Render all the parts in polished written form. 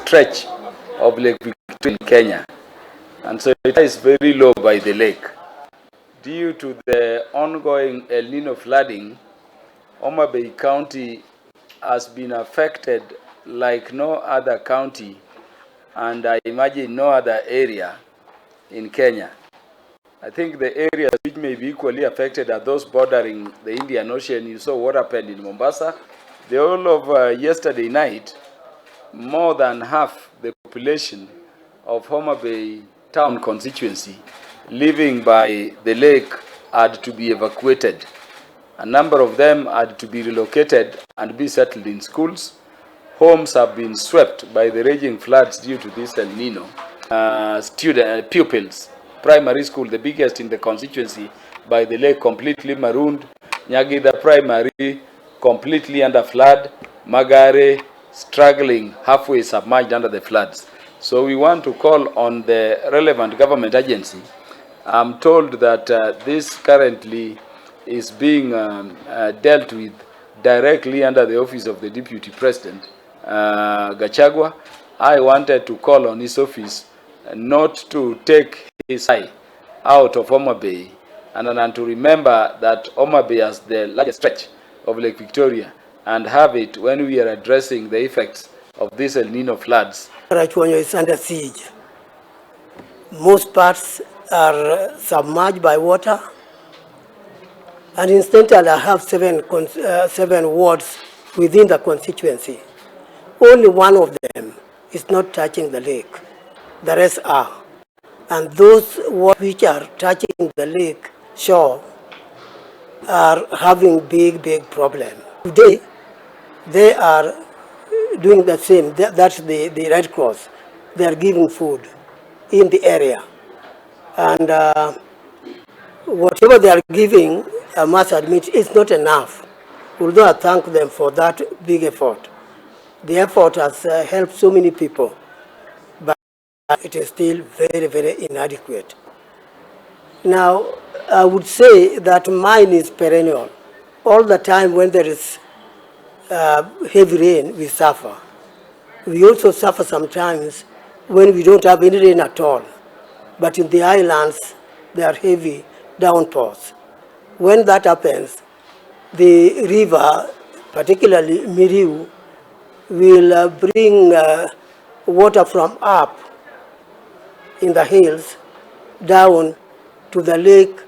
stretch of Lake Victoria in Kenya, and so it is very low by the lake. Due to the ongoing Elnino flooding, Homabay County has been affected like no other county, and I imagine no other area in Kenya. I think the areas which may be equally affected are those bordering the Indian Ocean. You saw what happened in Mombasa. The whole of yesterday night, more than half the population of Homabay town constituency living by the lake had to be evacuated. A number of them had to be relocated and be settled in schools. Homes have been swept by the raging floods due to this El Nino. Pupils, primary school, the biggest in the constituency, by the lake completely marooned. Nyagida Primary completely under flood. Magare struggling, halfway submerged under the floods. So we want to call on the relevant government agency. I'm told that this currently is being dealt with directly under the office of the Deputy President, Gachagua. I wanted to call on his office not to take his eye out of Homabay and to remember that Homabay has the largest stretch of Lake Victoria and have it when we are addressing the effects of these El Nino floods. Kaluchuonyo is under siege. Most parts are submerged by water, and instead I have seven wards within the constituency. Only one of them is not touching the lake. The rest are. And those wards which are touching the lake shore are having big problem. Today, they are doing the same. That's the Red Cross. They are giving food in the area. And whatever they are giving, I must admit, is not enough. Although I thank them for that big effort. The effort has helped so many people, but it is still very inadequate. Now, I would say that mine is perennial. All the time when there is heavy rain, we suffer. We also suffer sometimes when we don't have any rain at all. But in the islands, there are heavy downpours. When that happens, the river, particularly Maruru, will bring water from up in the hills down to the lake.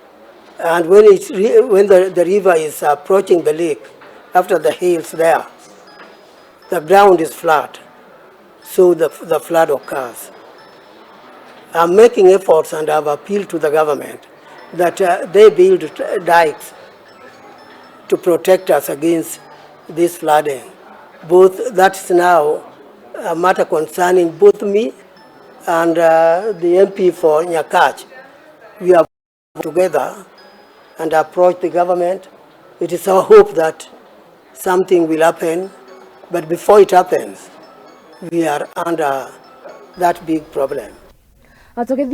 And when the river is approaching the lake, after the hills there, the ground is flat, so the flood occurs. I'm making efforts and I've appealed to the government that they build dikes to protect us against this flooding. That's now a matter concerning both me and the MP for Nyakach. We have together and approached the government. It is our hope that something will happen, but before it happens, we are under that big problem.